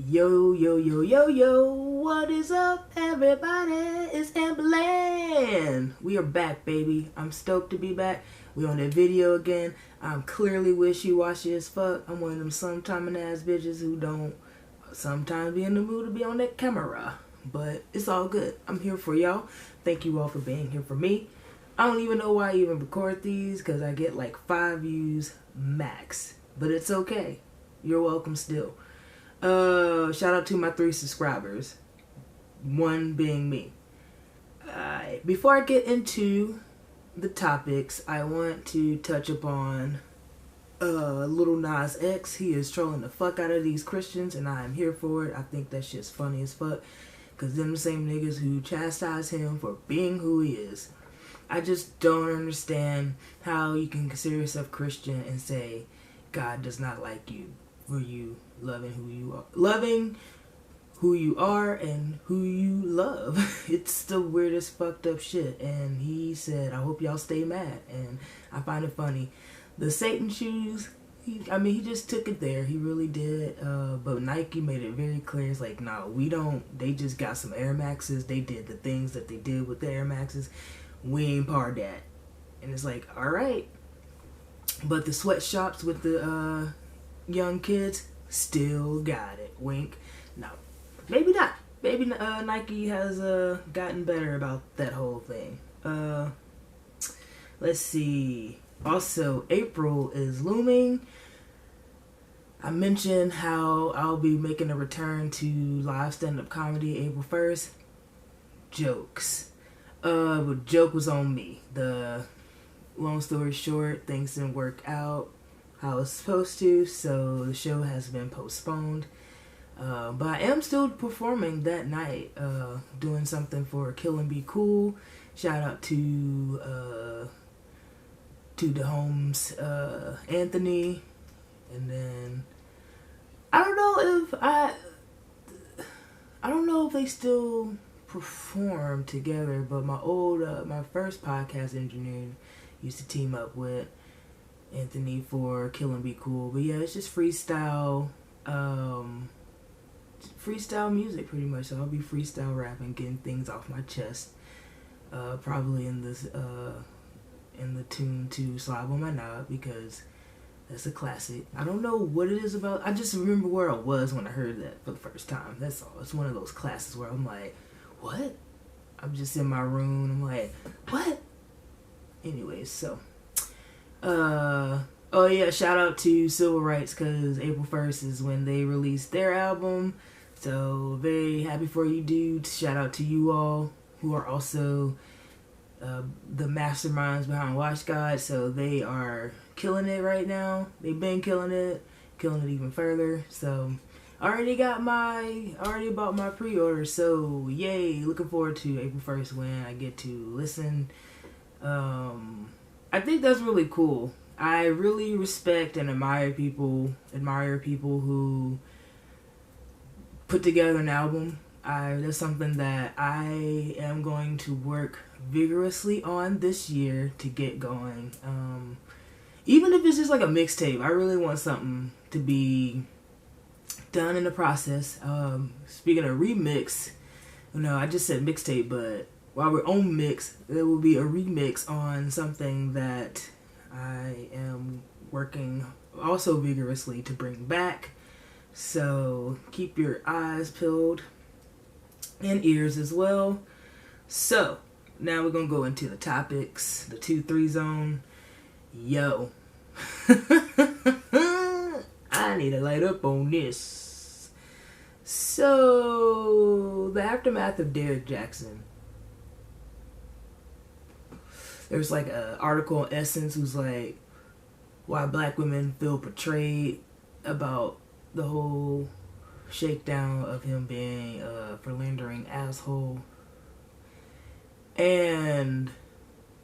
Yo, yo, yo, yo, yo, what is up, everybody? It's Amberland. We are back, baby. I'm stoked to be back. We on that video again. I'm clearly wishy-washy as fuck. I'm one of them sometiming ass bitches who don't sometimes be in the mood to be on that camera. But it's all good. I'm here for y'all. Thank you all for being here for me. I don't even know why I even record these because I get like 5 views max. But it's okay. You're welcome still. Shout out to my 3 subscribers. 1 being me. Before I get into the topics, I want to touch upon Little Nas X. He is trolling the fuck out of these Christians, and I am here for it. I think that shit's funny as fuck. Because them the same niggas who chastise him for being who he is. I just don't understand how you can consider yourself Christian and say God does not like you for you loving who you are and who you love. It's the weirdest fucked up shit. And he said, I hope y'all stay mad. And I find it funny. The Satan shoes, he just took it there. He really did. But Nike made it very clear. It's like, no, we don't. They just got some Air Maxes. They did the things that they did with the Air Maxes. We ain't part of that. And it's like, alright. But the sweatshops with the young kids still got it. Wink. No. Maybe not. Maybe Nike has gotten better about that whole thing. Let's see. Also, April is looming. I mentioned how I'll be making a return to live stand-up comedy April 1st. Jokes. But joke was on me. The long story short, things didn't work out how it's supposed to, so the show has been postponed. But I am still performing that night, doing something for Kill and Be Cool. Shout out to the Holmes, Anthony, and then I don't know if they still perform together, but my old my first podcast engineer used to team up with Anthony for Kill and Be Cool. But yeah, it's just freestyle music pretty much. So I'll be freestyle rapping, getting things off my chest, probably in this in the tune to Slob on My Knob, because that's a classic. I don't know what it is about. I just remember where I was when I heard that for the first time. That's all. It's one of those classes where I'm like, what? I'm just in my room. I'm like, what? Anyways, so. Oh yeah, shout out to Civil Rights, because April 1st is when they released their album. So, very happy for you dudes. Shout out to you all who are also the masterminds behind Watch God. So, they are killing it right now. They've been killing it even further. So, I already bought my pre-order, so yay, looking forward to April 1st when I get to listen. I think that's really cool. I really respect and admire people who put together an album. That's something that I am going to work vigorously on this year to get going. Even if it's just like a mixtape, I really want something to be done in the process. Speaking of remix, I just said mixtape, but while we're on mix, there will be a remix on something that I am working also vigorously to bring back. So keep your eyes peeled and ears as well. So now we're gonna go into the topics, the 2-3 zone. Yo. I need to light up on this. So, the aftermath of Derrick Jackson. There's like an article in Essence who's like, why black women feel betrayed about the whole shakedown of him being a philandering asshole. And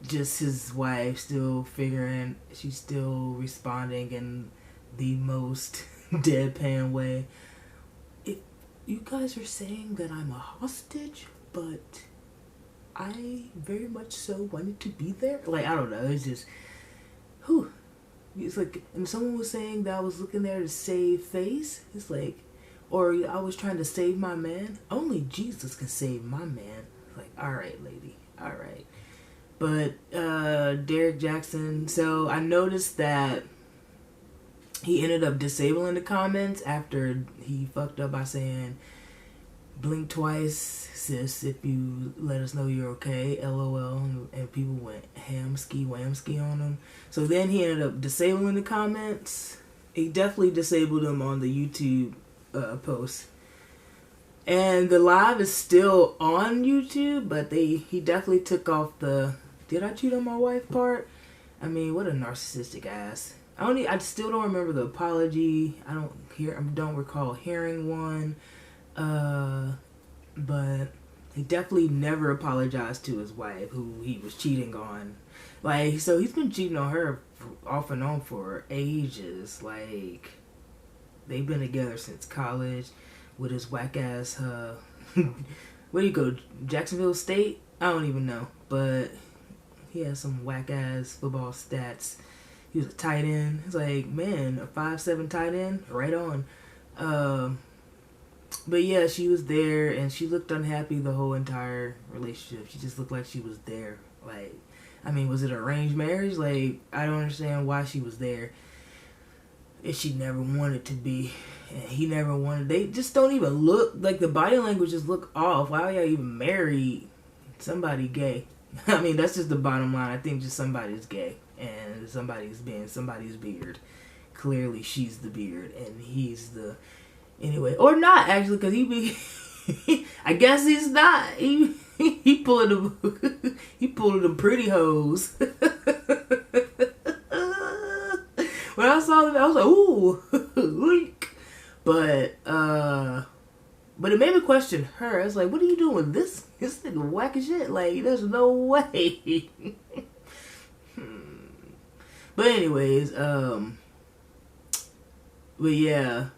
just his wife she's still responding in the most deadpan way. If you guys are saying that I'm a hostage, but I very much so wanted to be there. Like, I don't know. It's just, it's like, and someone was saying that I was looking there to save face. It's like, Or I was trying to save my man. Only Jesus can save my man. Like, alright, lady. Alright. But Derek Jackson, so I noticed that he ended up disabling the comments after he fucked up by saying, blink twice, sis, if you let us know you're okay, LOL, and people went hamski whamski on him. So then he ended up disabling the comments. He definitely disabled them on the YouTube post. And the live is still on YouTube, but he definitely took off the "did I cheat on my wife" part. I mean, what a narcissistic ass. I still don't remember the apology. I don't recall hearing one. But he definitely never apologized to his wife, who he was cheating on. Like, so he's been cheating on her off and on for ages. Like, they've been together since college with his whack ass, where do you go, Jacksonville State? I don't even know, but he has some whack ass football stats. He was a tight end. It's like, man, a 5'7" tight end, right on. But yeah, she was there, and she looked unhappy the whole entire relationship. She just looked like she was there. Like, I mean, was it arranged marriage? Like, I don't understand why she was there if she never wanted to be, and he never wanted. They just don't even look, like, the body language just look off. Why are y'all even married? Somebody gay. I mean, that's just the bottom line. I think just somebody's gay, and somebody's beard. Clearly, she's the beard, and he's the... Anyway, or not actually, because he be... I guess he's not. He pulling them pretty hoes. When I saw them, I was like, ooh, leak. But it made me question her. I was like, what are you doing with this nigga whack as shit? Like, there's no way. But anyways, but yeah.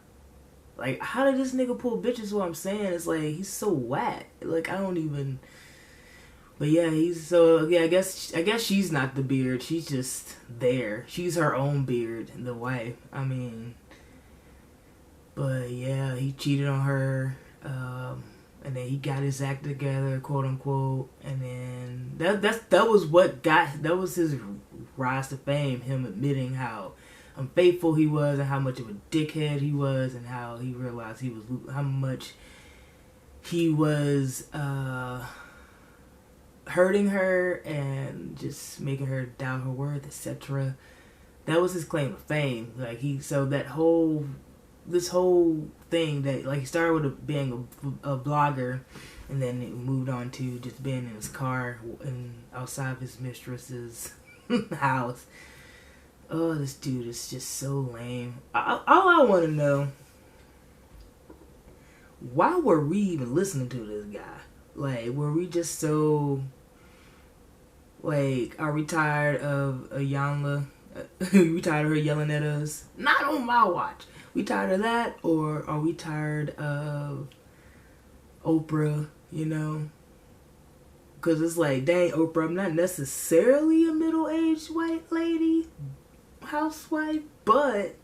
Like, how did this nigga pull bitches? What I'm saying is, like, he's so whack. Like, I don't even... But yeah, he's so... Yeah, I guess she's not the beard. She's just there. She's her own beard, the wife. I mean... But yeah, he cheated on her. And then he got his act together, quote unquote. And then... That was his rise to fame. Him admitting how unfaithful he was, and how much of a dickhead he was, and how he realized how much he was hurting her and just making her doubt her worth, etc. That was his claim to fame. Like, this whole thing that, like, he started with being a blogger, and then it moved on to just being in his car and outside of his mistress's house. Oh, this dude is just so lame. All I want to know, why were we even listening to this guy? Like, were we just so, like, are we tired of Ayanla? We tired of her yelling at us? Not on my watch. We tired of that? Or are we tired of Oprah, you know? Because it's like, dang, Oprah, I'm not necessarily a middle-aged white lady, housewife, but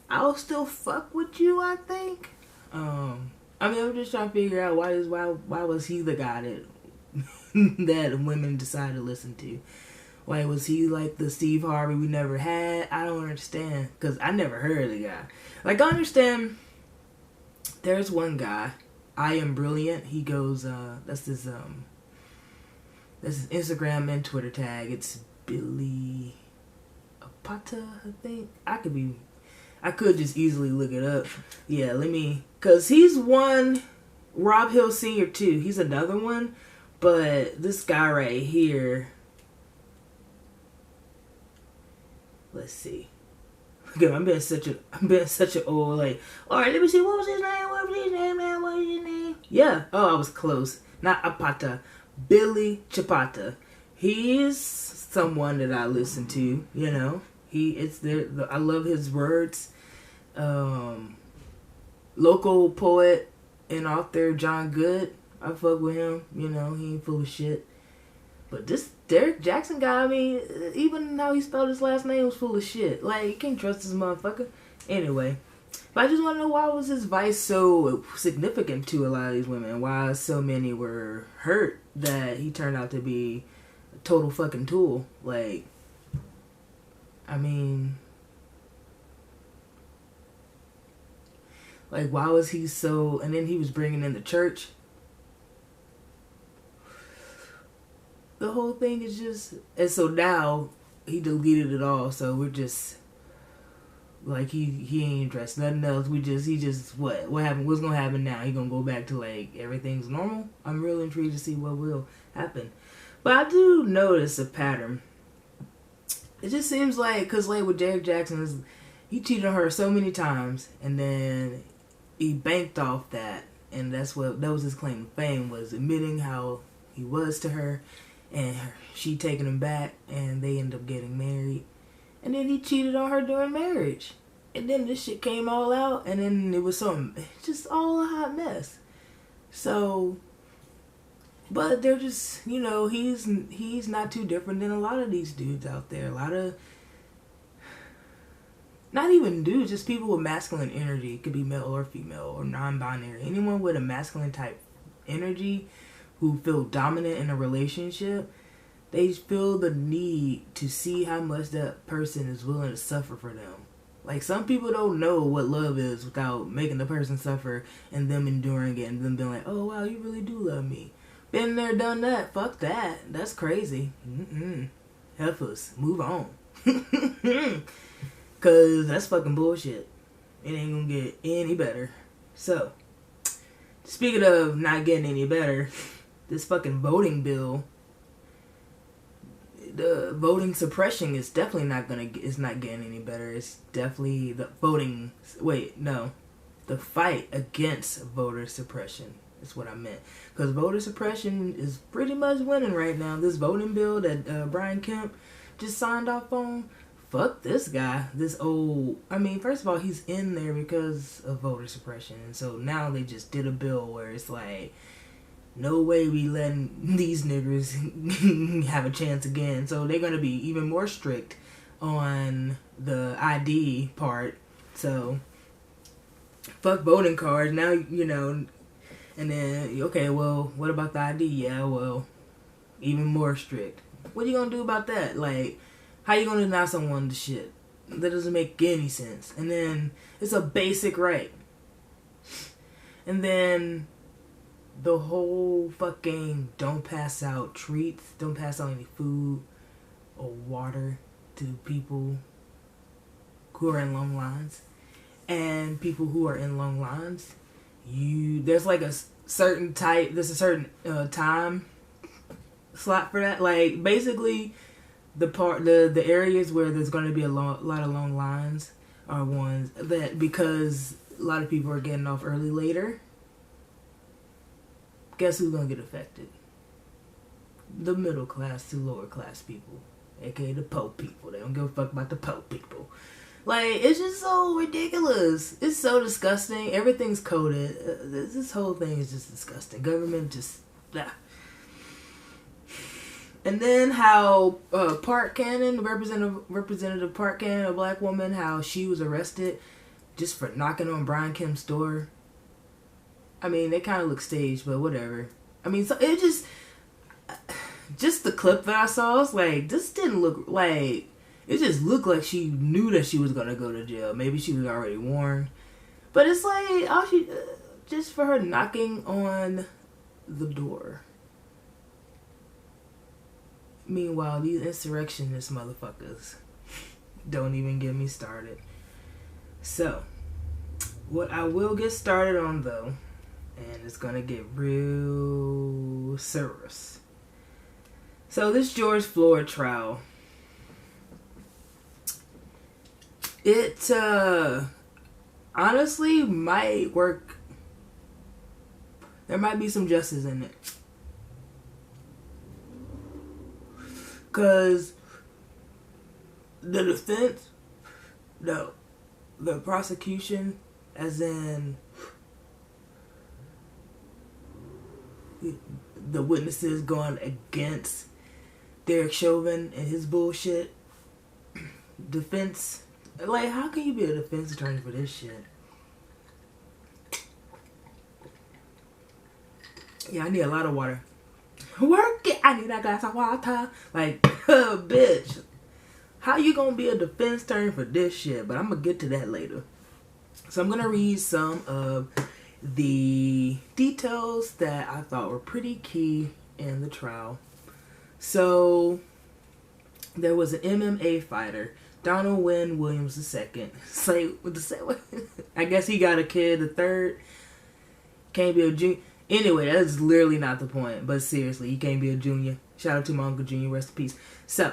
I'll still fuck with you, I think. I mean, I'm just trying to figure out why was he the guy that that women decided to listen to? Why was he like the Steve Harvey we never had? I don't understand, because I never heard of the guy. Like, I understand there's one guy, I Am Brilliant. He goes, that's his Instagram and Twitter tag. It's Billy Apata, I think. I could just easily look it up. Yeah, because he's one. Rob Hill Sr. too. He's another one. But this guy right here, let's see. Okay, I'm being such an old, like, alright, let me see, what was his name, man? What was his name? Yeah. Oh, I was close. Not Apata. Billy Chapata. He's someone that I listen to, you know. I love his words. Local poet and author John Good, I fuck with him, you know, he ain't full of shit. But this Derek Jackson guy, I mean, even how he spelled his last name was full of shit. Like, you can't trust this motherfucker. Anyway, But I just want to know, why was his vice so significant to a lot of these women? Why so many were hurt that he turned out to be a total fucking tool? Like, I mean, like, why was he so... And then he was bringing in the church. The whole thing is just... And so now he deleted it all, so we're just... Like, he ain't addressed nothing else. He just, what happened? What's gonna happen now? He gonna go back to, like, everything's normal? I'm really intrigued to see what will happen. But I do notice a pattern. It just seems like, because, like, with Derek Jackson, he cheated on her so many times, and then he banked off that, and that was his claim to fame, was admitting how he was to her, and she taking him back, and they end up getting married. And then he cheated on her during marriage. And then this shit came all out. And then it was just all a hot mess. So, but they're just, you know, he's not too different than a lot of these dudes out there. A lot of, not even dudes, just people with masculine energy. It could be male or female or non-binary. Anyone with a masculine type energy who feel dominant in a relationship, they feel the need to see how much that person is willing to suffer for them. Like, some people don't know what love is without making the person suffer and them enduring it and them being like, oh, wow, you really do love me. Been there, done that. Fuck that. That's crazy. Heifers, move on. Because that's fucking bullshit. It ain't gonna get any better. So, speaking of not getting any better, this fucking voting bill, the voting suppression is definitely it's not getting any better. It's definitely the fight against voter suppression is what I meant. Because voter suppression is pretty much winning right now. This voting bill that Brian Kemp just signed off on, fuck this guy. First of all, he's in there because of voter suppression. And so now they just did a bill where it's like, no way we letting these niggers have a chance again. So they're going to be even more strict on the ID part. So, fuck voting cards. Now, you know, and then, okay, well, what about the ID? Yeah, well, even more strict. What are you going to do about that? Like, how you going to deny someone the shit? That doesn't make any sense. And then, it's a basic right. And then the whole fucking don't pass out treats, don't pass out any food or water to people who are in long lines. And people who are in long lines, there's like a certain time slot for that. Like, basically, the areas where there's going to be a lot of long lines are ones that, because a lot of people are getting off early later, guess who's gonna get affected? The middle class to lower class people, aka the poor people. They don't give a fuck about the poor people. Like, it's just so ridiculous. It's so disgusting. Everything's coded. This whole thing is just disgusting. Government just, blah. And then how Park Cannon, Representative Park Cannon, a black woman, how she was arrested just for knocking on Brian Kemp's door. I mean, they kind of look staged, but whatever. I mean, so it just the clip that I saw, it's like, this didn't look like, it just looked like she knew that she was going to go to jail. Maybe she was already warned. But it's like, just for her knocking on the door. Meanwhile, these insurrectionist motherfuckers don't even get me started. So, what I will get started on, though, and it's gonna get real serious. So this George Floyd trial, it honestly might work. There might be some justice in it. Because the defense, no, the prosecution, as in the witnesses going against Derek Chauvin and his bullshit. Defense, like, how can you be a defense attorney for this shit? Yeah, I need a lot of water. Work it. I need a glass of water. Like, bitch. How you gonna be a defense attorney for this shit? But I'm gonna get to that later. So I'm gonna read some of the details that I thought were pretty key in the trial. So there was an MMA fighter, Donald Wynn Williams II. Say with the second, I guess he got a kid. The third can't be a junior. Anyway, that's literally not the point. But seriously, he can't be a junior. Shout out to my Uncle Junior. Rest in peace. So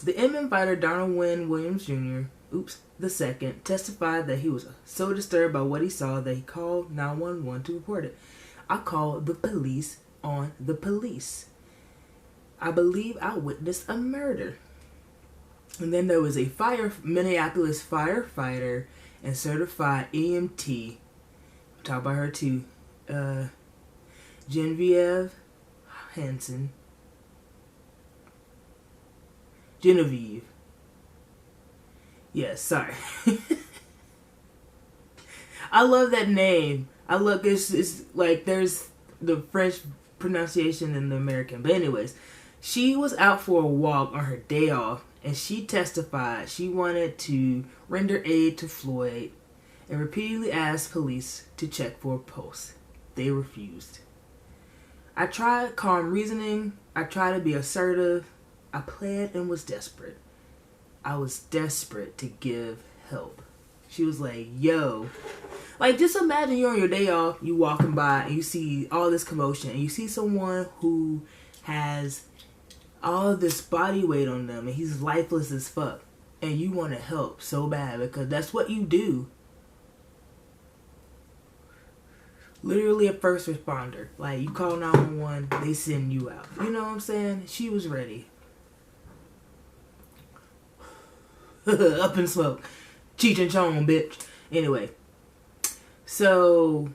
the MMA fighter Donald Wynn Williams Jr. The second testified that he was so disturbed by what he saw that he called 911 to report it. I called the police on the police. I believe I witnessed a murder. And then there was a Minneapolis firefighter and certified EMT. I'll talk about her too. Genevieve. Yes, sorry. I love that name. It's like there's the French pronunciation and the American. But anyways, she was out for a walk on her day off, and she testified she wanted to render aid to Floyd and repeatedly asked police to check for a pulse. They refused. I tried calm reasoning. I tried to be assertive. I pled and was desperate. I was desperate to give help. She was like, yo. Like, just imagine you're on your day off, you walking by, and you see all this commotion, and you see someone who has all this body weight on them, and he's lifeless as fuck, and you want to help so bad, because that's what you do. Literally a first responder. Like, you call 911, they send you out. You know what I'm saying? She was ready. Up in smoke. Cheech and Chong, bitch. Anyway. So,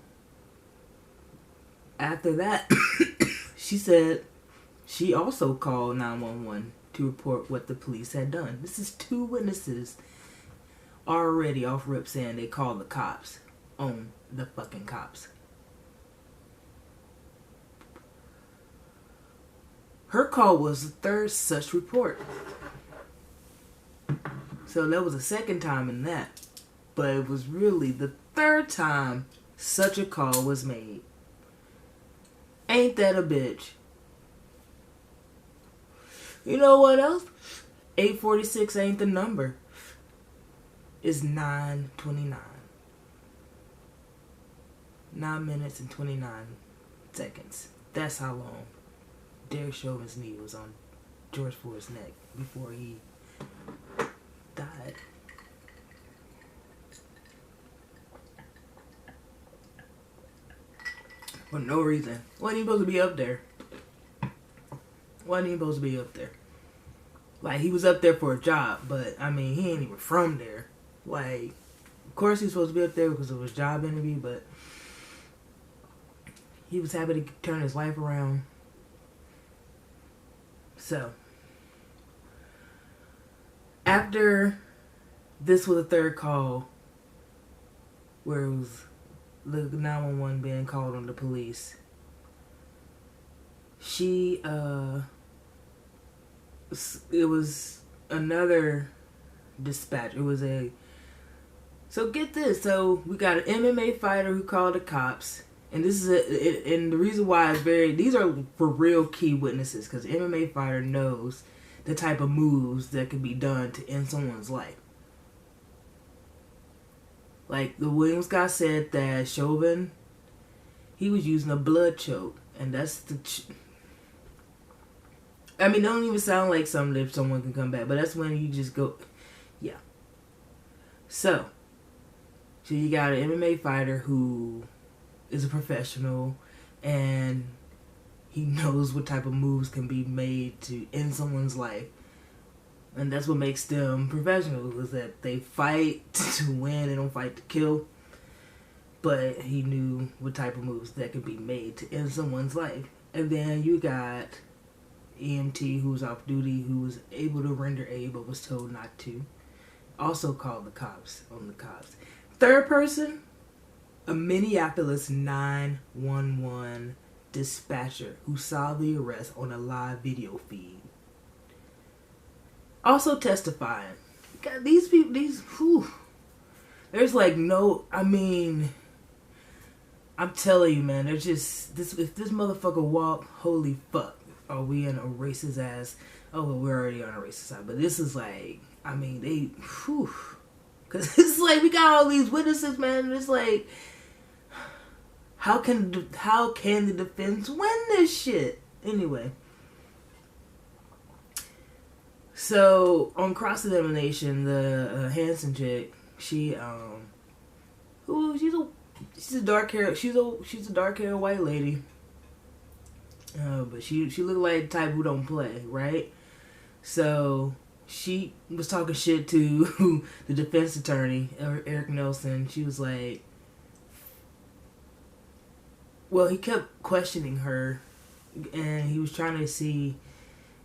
after that, she said she also called 911 to report what the police had done. This is 2 witnesses already off rip saying they called the cops on the fucking cops. Her call was the 3rd such report. So that was the 2nd time in that. But it was really the 3rd time such a call was made. Ain't that a bitch? You know what else? 846 ain't the number. It's 9:29. 9 minutes and 29 seconds. That's how long Derek Chauvin's knee was on George Floyd's neck before he died. For no reason. Wasn't even supposed to be up there. Wasn't even supposed to be up there. Like, he was up there for a job, but, I mean, he ain't even from there. Like, of course he's supposed to be up there because of his job interview, but he was happy to turn his life around. So, after this was the 3rd call where it was the 911 being called on the police, it was another dispatch. It was so get this. So we got an MMA fighter who called the cops. And this is and the reason why it's these are for real key witnesses, because the MMA fighter knows the type of moves that can be done to end someone's life. Like, the Williams guy said that Chauvin, he was using a blood choke, and that's I mean, it don't even sound like something if someone can come back, but that's when you just go, yeah. So you got an MMA fighter who is a professional, and he knows what type of moves can be made to end someone's life. And that's what makes them professionals, is that they fight to win, they don't fight to kill. But he knew what type of moves that could be made to end someone's life. And then you got EMT, who was off duty, who was able to render aid but was told not to. Also called the cops on the cops. 3rd person, a Minneapolis 911 dispatcher who saw the arrest on a live video feed. Also testifying. God, these people, there's like no, I mean, I'm telling you, man, there's just, if this motherfucker walk, holy fuck, are we in a racist ass, oh, well, we're already on a racist side, but this is like, I mean, because it's like, we got all these witnesses, man, and it's like, how can the defense win this shit? Anyway. So, on cross-examination, the Hanson chick, she's a dark-haired white lady. But she looked like the type who don't play, right? So, she was talking shit to the defense attorney, Eric Nelson. She was like, well, he kept questioning her, and he was trying to see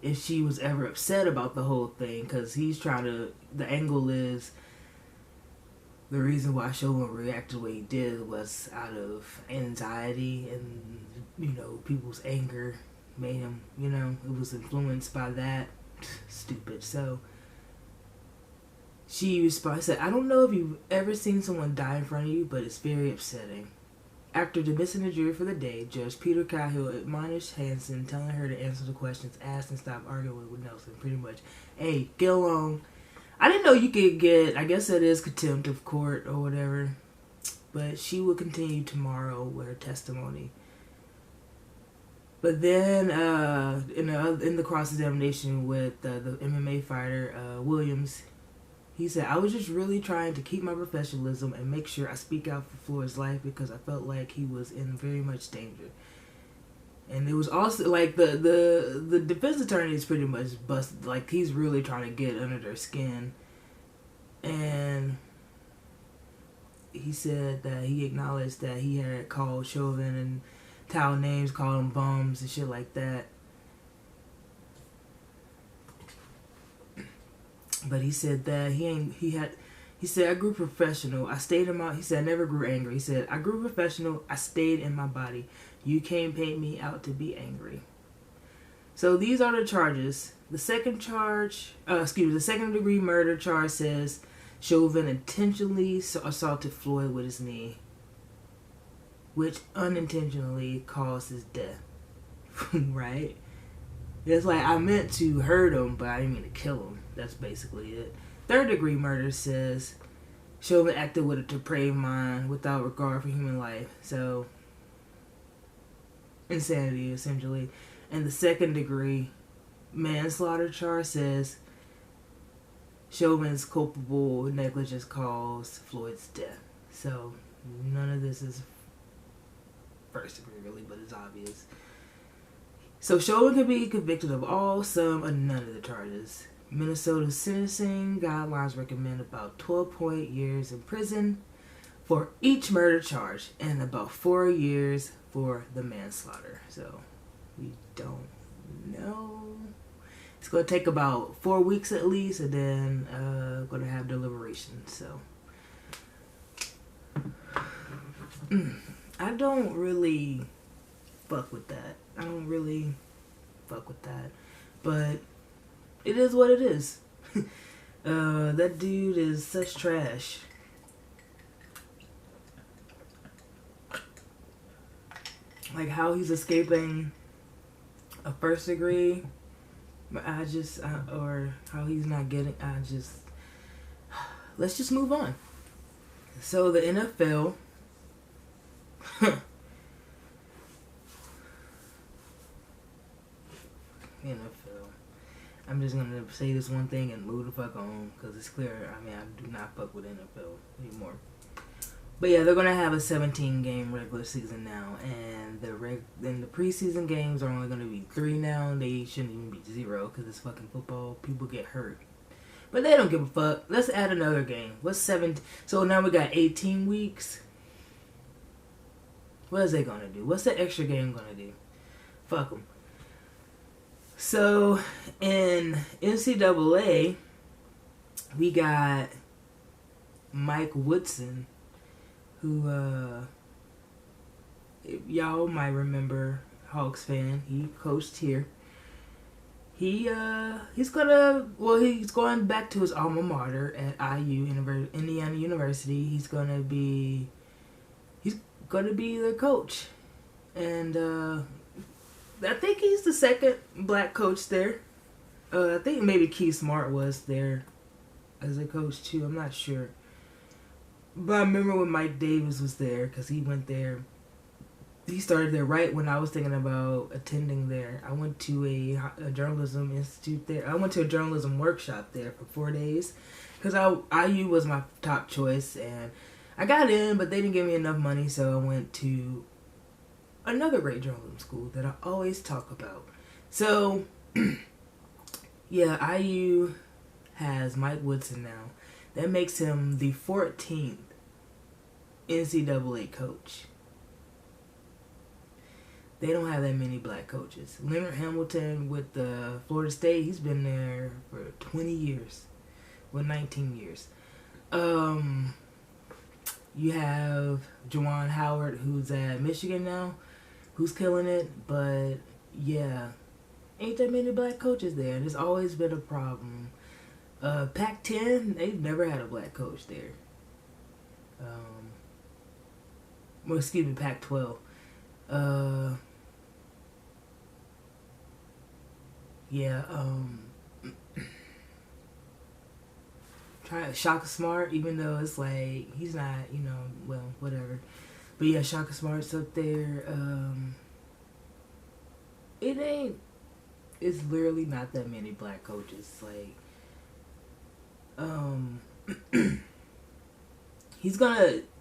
if she was ever upset about the whole thing, because he's trying to, the angle is, the reason why Chauvin reacted the way he did was out of anxiety and, people's anger made him, it was influenced by that. Stupid. So, she responded, said, I don't know if you've ever seen someone die in front of you, but it's very upsetting. After dismissing the jury for the day, Judge Peter Cahill admonished Hanson, telling her to answer the questions asked and stop arguing with Nelson. Pretty much, hey, get along. I didn't know you could get, I guess that is contempt of court or whatever. But she will continue tomorrow with her testimony. But then, in the cross-examination with the MMA fighter, Williams, he said, I was just really trying to keep my professionalism and make sure I speak out for Floyd's life because I felt like he was in very much danger. And it was also, like, the defense attorney is pretty much busted. Like, he's really trying to get under their skin. And he said that he acknowledged that he had called Chauvin and towel names, called him bums and shit like that. But he said that he said, I grew professional. I stayed in my, he said, I never grew angry. He said, I grew professional. I stayed in my body. You can't paint me out to be angry. So these are the charges. The second charge, the second degree murder charge says Chauvin intentionally assaulted Floyd with his knee, which unintentionally caused his death. Right? It's like, I meant to hurt him, but I didn't mean to kill him. That's basically it. Third degree murder says Chauvin acted with a depraved mind without regard for human life. So, insanity, essentially. And the second degree manslaughter charge says Chauvin's culpable negligence caused Floyd's death. So, none of this is first degree, really, but it's obvious. So, Chauvin can be convicted of all, some, or none of the charges. Minnesota's sentencing guidelines recommend about 12 years in prison for each murder charge and about 4 years for the manslaughter. So, we don't know. It's going to take about 4 weeks at least, and then going to have deliberations. So, I don't really fuck with that. But it is what it is. That dude is such trash. Like how he's escaping a first degree, or how he's not getting, let's just move on. So the NFL, I'm just gonna say this one thing and move the fuck on, because it's clear. I mean, I do not fuck with NFL anymore. But yeah, they're gonna have a 17-game regular season now, and the preseason games are only gonna be 3 now. They shouldn't even be 0 because it's fucking football. People get hurt, but they don't give a fuck. Let's add another game. What's 7? So now we got 18 weeks. What is they gonna do? What's the extra game gonna do? Fuck them. So, in NCAA, we got Mike Woodson, who, y'all might remember, Hawks fan. He coached here. He's going back to his alma mater at Indiana University. He's gonna be their coach, and I think he's the second black coach there. I think maybe Keith Smart was there as a coach too. I'm not sure, but I remember when Mike Davis was there because he went there. He started there right when I was thinking about attending there. I went to a journalism institute there. I went to a journalism workshop there for 4 days because IU was my top choice, and I got in, but they didn't give me enough money, so I went to another great journalism school that I always talk about. So, yeah, IU has Mike Woodson now. That makes him the 14th NCAA coach. They don't have that many black coaches. Leonard Hamilton with Florida State, he's been there for 20 years. Well, 19 years. You have Juwan Howard, who's at Michigan now, who's killing it. But, yeah, ain't that many black coaches there. There's always been a problem. Pac-10, they've never had a black coach there. Pac-12. Shaka Smart, even though it's like he's not, whatever. But yeah, Shaka Smart's up there. It's literally not that many black coaches.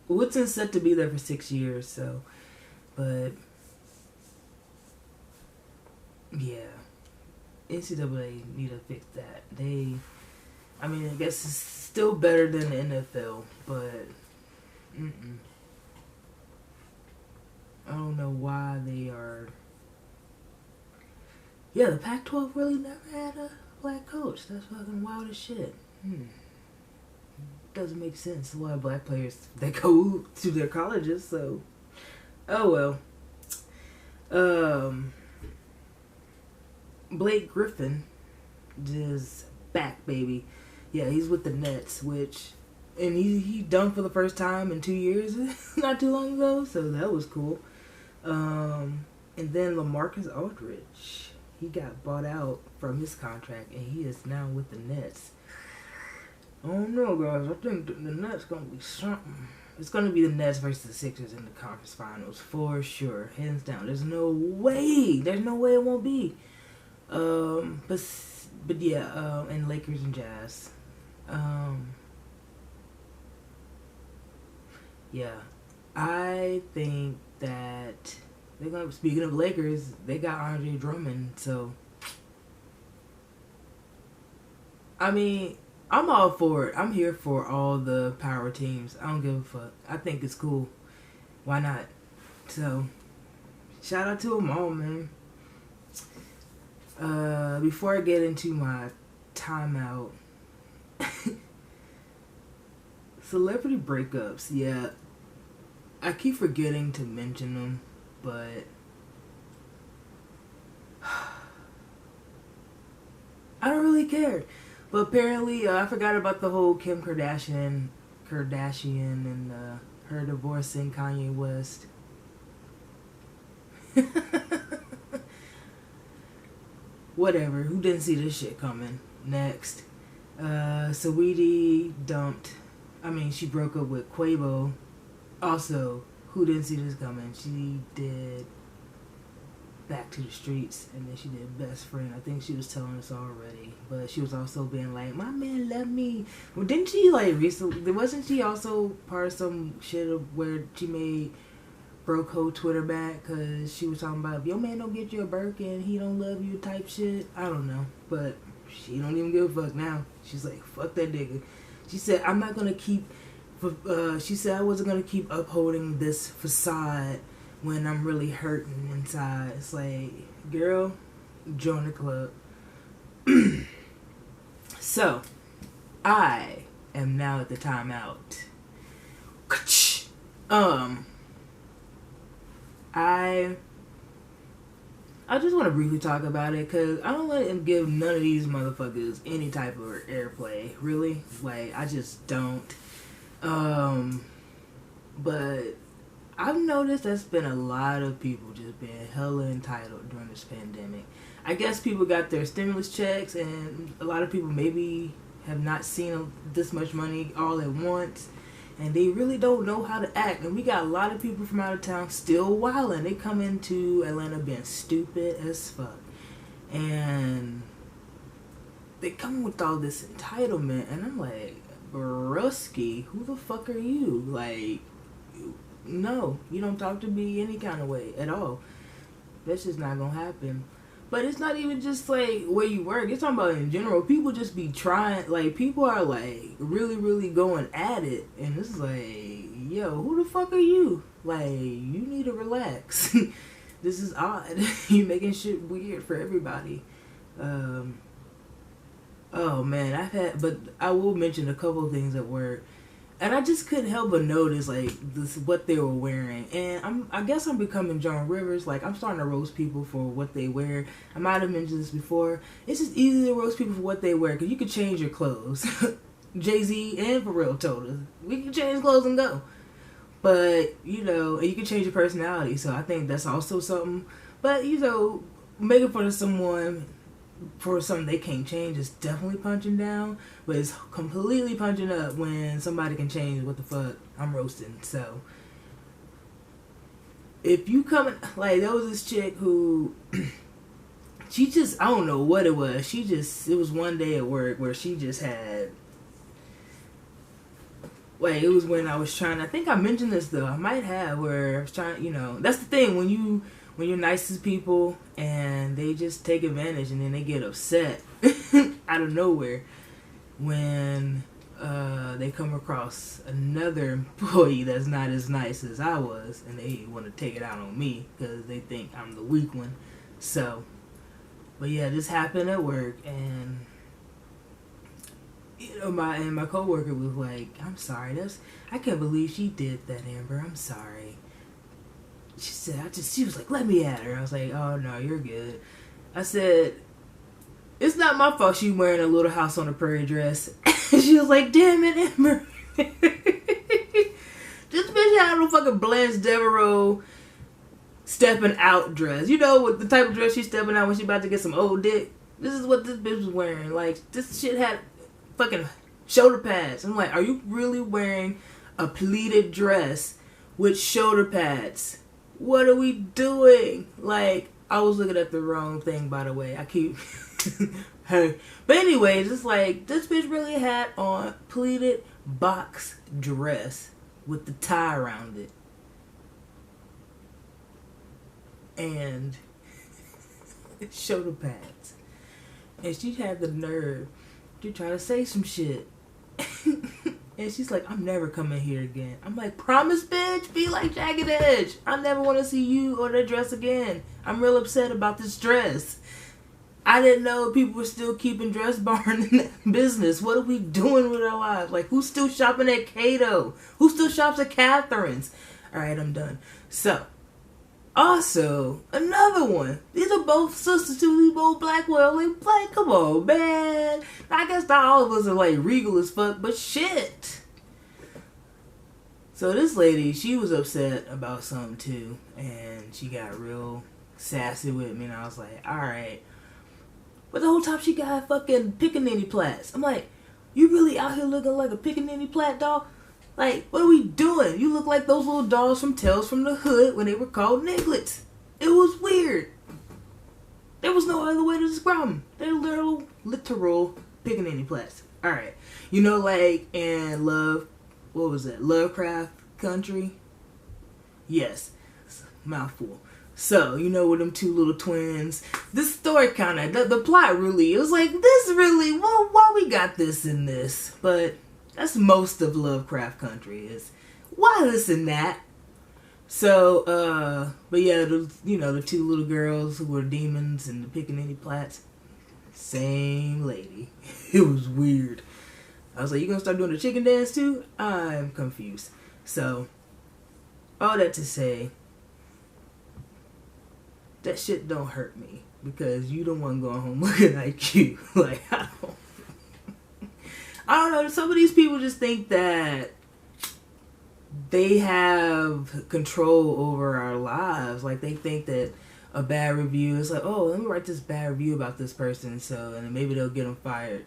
Woodson's set to be there for 6 years, so, but yeah. NCAA need to fix that. I guess it's still better than the NFL, but I don't know why they are. Yeah, the Pac-12 really never had a black coach. That's fucking wild as shit. Doesn't make sense. A lot of black players, they go to their colleges, so oh well. Blake Griffin is back, baby. Yeah, he's with the Nets, and he dunked for the first time in 2 years, not too long ago, so that was cool. And then LaMarcus Aldridge, he got bought out from his contract, and he is now with the Nets. I don't know, guys. I think the Nets gonna be something. It's gonna be the Nets versus the Sixers in the conference finals for sure, hands down. There's no way it won't be. But yeah, and Lakers and Jazz. Yeah, I think that they're gonna. Speaking of Lakers, they got Andre Drummond, so I'm all for it. I'm here for all the power teams. I don't give a fuck. I think it's cool. Why not? So, shout out to them all, man. Before I get into my timeout, celebrity breakups. Yeah, I keep forgetting to mention them, but I don't really care. But apparently, I forgot about the whole Kim Kardashian and her divorcing Kanye West. Whatever. Who didn't see this shit coming? Next. Saweetie she broke up with Quavo. Also, who didn't see this coming? She did Back to the Streets, and then she did Best Friend. I think she was telling us already, but she was also being like, my man left me. Well, didn't she recently, wasn't she also part of some shit of where she broke her Twitter back because she was talking about, if your man don't get you a Birkin, he don't love you type shit? I don't know, but she don't even give a fuck now. She's like, fuck that nigga. She said, I wasn't gonna keep upholding this facade when I'm really hurting inside. It's like, girl, join the club. So, I am now at the timeout. I I just want to briefly talk about it because I don't want to give none of these motherfuckers any type of airplay. Really, like I just don't. But I've noticed there's been a lot of people just being hella entitled during this pandemic. I guess people got their stimulus checks, and a lot of people maybe have not seen this much money all at once, and they really don't know how to act. And we got a lot of people from out of town still wilding. They come into Atlanta being stupid as fuck, and they come with all this entitlement, and I'm like, Brusky, who the fuck are you? Like, no, you don't talk to me any kind of way at all. That's just not gonna happen. But it's not even just like where you work. It's talking about in general. People just be trying, like, people are like really, really going at it. And it's like, yo, who the fuck are you? Like, you need to relax. This is odd. You're making shit weird for everybody. Oh man, but I will mention a couple of things at work. And I just couldn't help but notice, like, what they were wearing. And I guess I'm becoming Joan Rivers. Like, I'm starting to roast people for what they wear. I might have mentioned this before. It's just easy to roast people for what they wear, because you can change your clothes. Jay-Z and Pharrell told us, we can change clothes and go. But, you know, and you can change your personality. So I think that's also something. But, you know, making fun of someone for something they can't change is definitely punching down, but it's completely punching up when somebody can change what the fuck I'm roasting. So if you come, like, there was this chick who she just, I don't know what it was, it was one day at work where she just had, wait, it was when I was trying, I think I mentioned this though, I might have, where I was trying, you know, that's the thing, when you're nice to people and they just take advantage and then they get upset out of nowhere when they come across another employee that's not as nice as I was, and they want to take it out on me because they think I'm the weak one. So, but yeah, this happened at work, and you know, my coworker was like, "I'm sorry, I can't believe she did that, Amber. I'm sorry." She said, she was like, let me at her. I was like, oh no, you're good. I said, it's not my fault she wearing a Little House on the Prairie dress. She was like, damn it, Amber. This bitch had a fucking Blanche Devereaux stepping out dress. You know, with the type of dress she's stepping out when she's about to get some old dick. This is what this bitch was wearing. Like, this shit had fucking shoulder pads. I'm like, are you really wearing a pleated dress with shoulder pads? What are we doing? Like, I was looking at the wrong thing, by the way. I keep... Hey. But anyways, it's like, this bitch really had on pleated box dress with the tie around it. And shoulder pads. And she had the nerve to try to say some shit. And she's like, I'm never coming here again. I'm like, promise, bitch? Be like Jagged Edge. I never want to see you or that dress again. I'm real upset about this dress. I didn't know people were still keeping Dress Barn in business. What are we doing with our lives? Like, who's still shopping at Cato? Who still shops at Catherine's? Alright, I'm done. So, also, another one. These are both sisters too. These both black women. Like, come on, man. I guess not all of us are like regal as fuck, but shit. So this lady, she was upset about something too, and she got real sassy with me, and I was like, alright. But the whole time she got fucking pickaninny plaits. I'm like, you really out here looking like a pickaninny plat doll? Like, what are we doing? You look like those little dolls from Tales from the Hood when they were called Niglets. It was weird. There was no other way to describe them. They're literal pickaninny plats. Alright. You know, like in Lovecraft Country? Yes. It's a mouthful. So, you know, with them two little twins, this story kind of, the plot really, it was like, this really, well, why we got this in this? But that's most of Lovecraft Country is, why this and that? So, but yeah, the two little girls who were demons and the pickaninny plats, same lady. It was weird. I was like, you gonna start doing the chicken dance too? I'm confused. So, all that to say, that shit don't hurt me because you don't want to go home looking like you. Like, I don't know. Some of these people just think that they have control over our lives. Like, they think that a bad review is like, oh, let me write this bad review about this person, so, and then maybe they'll get them fired.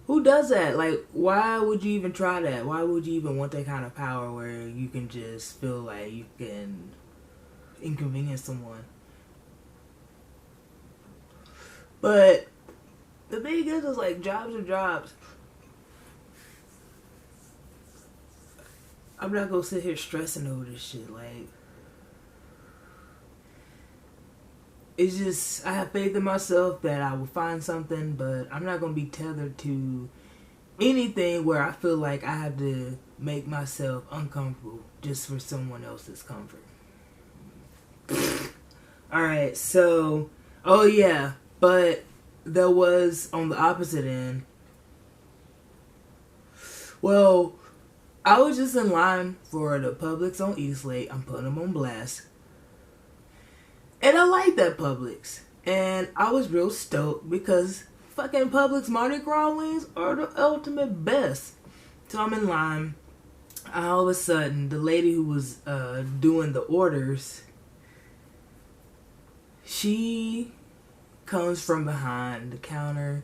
Who does that? Like, why would you even try that? Why would you even want that kind of power where you can just feel like you can inconvenience someone? But the thing is like, jobs are jobs. I'm not gonna sit here stressing over this shit. Like, it's just, I have faith in myself that I will find something, but I'm not going to be tethered to anything where I feel like I have to make myself uncomfortable just for someone else's comfort. Alright, so, oh yeah, but there was, on the opposite end, well, I was just in line for the Publix on Eastlake. I'm putting them on blast. And I like that Publix. And I was real stoked because fucking Publix Mardi Gras wings are the ultimate best. So I'm in line. All of a sudden, the lady who was doing the orders, she comes from behind the counter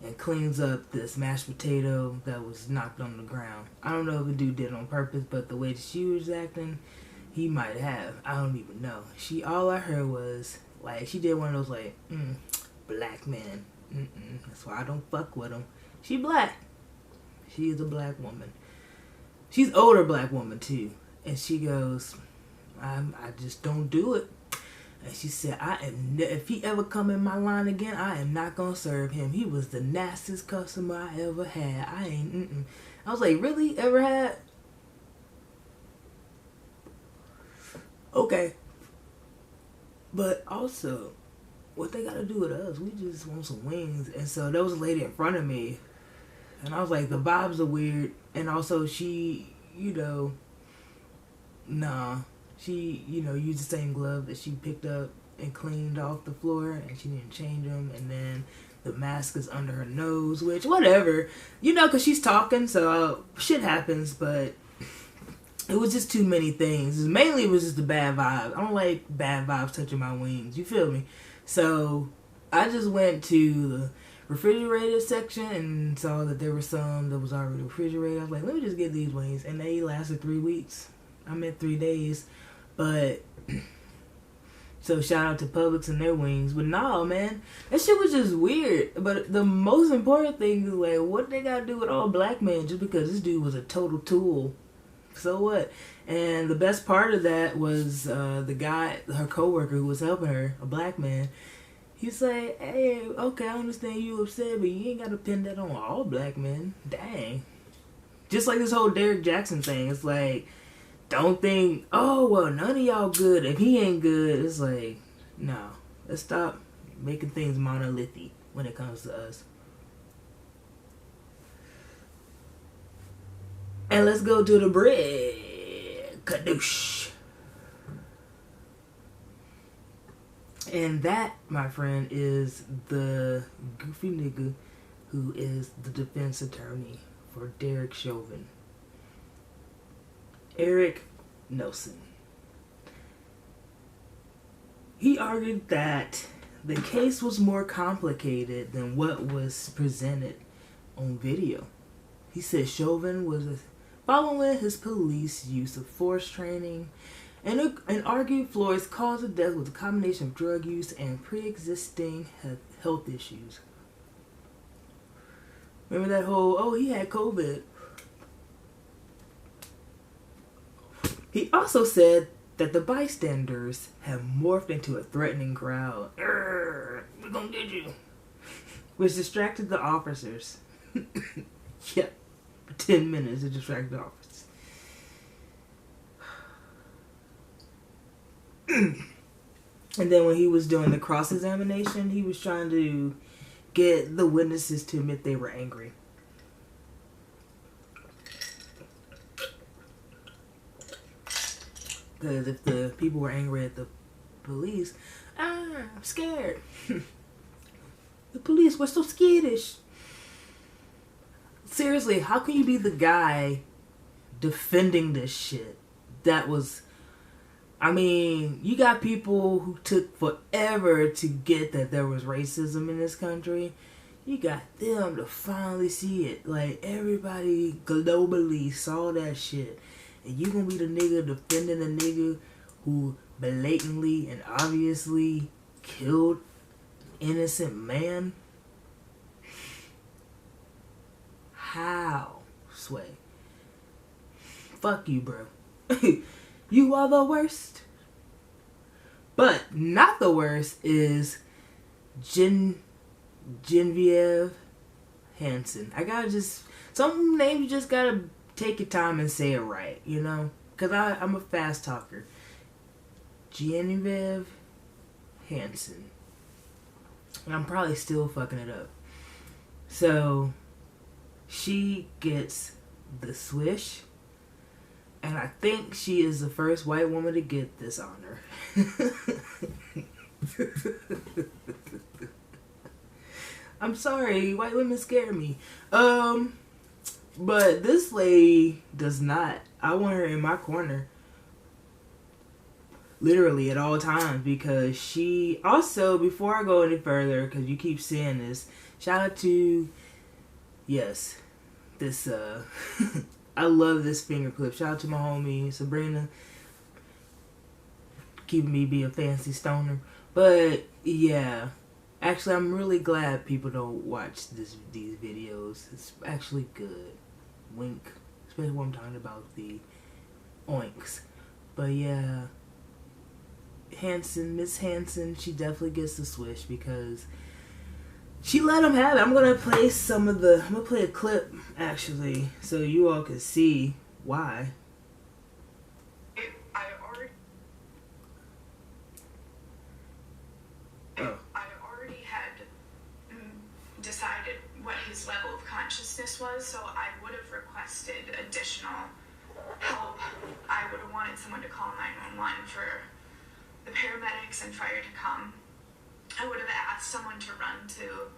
and cleans up this mashed potato that was knocked on the ground. I don't know if the dude did it on purpose, but the way that she was acting, he might have. I don't even know. All I heard was, like, she did one of those, like, black man. That's why I don't fuck with him. She black. She is a black woman. She's older black woman, too. And she goes, I just don't do it. And she said, if he ever come in my line again, I am not going to serve him. He was the nastiest customer I ever had. I was like, really? Ever had? Okay. But also, what they got to do with us? We just want some wings. And so there was a lady in front of me. And I was like, the vibes are weird. And also she, she, used the same glove that she picked up and cleaned off the floor. And she didn't change them. And then the mask is under her nose, which, whatever. Because she's talking, so shit happens. But it was just too many things. Mainly, it was just the bad vibes. I don't like bad vibes touching my wings. You feel me? So I just went to the refrigerated section and saw that there were some that was already refrigerated. I was like, let me just get these wings. And they lasted 3 weeks. I meant 3 days. But, so shout out to Publix and their wings. But no, man, that shit was just weird. But the most important thing is, like, what they got to do with all black men just because this dude was a total tool? So what? And the best part of that was the guy, her coworker who was helping her, a black man. He's like, hey, okay, I understand you upset, but you ain't got to pin that on all black men. Dang. Just like this whole Derek Jackson thing. It's like, don't think, oh, well, none of y'all good. If he ain't good, it's like, no. Let's stop making things monolithic when it comes to us. And let's go to the bread. Kadoosh. And that, my friend, is the goofy nigga who is the defense attorney for Derek Chauvin. Eric Nelson. He argued that the case was more complicated than what was presented on video. He said Chauvin was following his police use of force training and argued Floyd's cause of death was a combination of drug use and pre-existing health issues. Remember that whole, oh, he had COVID. He also said that the bystanders have morphed into a threatening crowd. We're gonna get you. Which distracted the officers. Yeah. 10 minutes to distract the officers. And then when he was doing the cross-examination, he was trying to get the witnesses to admit they were angry. Because if the people were angry at the police, I'm scared. The police were so skittish. Seriously, how can you be the guy defending this shit? That was... I mean, you got people who took forever to get that there was racism in this country. You got them to finally see it. Like, everybody globally saw that shit. And you gonna be the nigga defending the nigga who blatantly and obviously killed innocent man? How, Sway? Fuck you, bro. You are the worst. But not the worst is Genevieve Hanson. I gotta just... Some names you just gotta take your time and say it right, you know? Because I'm a fast talker. Genevieve Hanson. And I'm probably still fucking it up. So, she gets the swish. And I think she is the first white woman to get this honor. I'm sorry, white women scare me. But this lady does not. I want her in my corner. Literally at all times. Because she... Also, before I go any further, because you keep saying this, shout out to... Yes. This, I love this finger clip. Shout out to my homie Sabrina, keeping me be a fancy stoner. But yeah, actually, I'm really glad people don't watch these videos. It's actually good. Wink, especially when I'm talking about the oinks. But yeah, Miss Hanson, she definitely gets the swish because she let him have it. I'm gonna play I'm gonna play a clip actually, so you all can see why. I already had decided what his level of consciousness was, so I would have requested additional help. I would have wanted someone to call 911 for the paramedics and fire to come. I would have asked someone to run to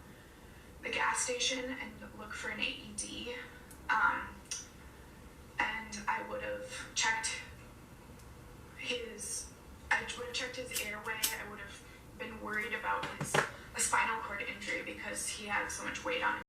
the gas station and look for an AED. And I would have checked his airway. I would have been worried about a spinal cord injury because he had so much weight on him.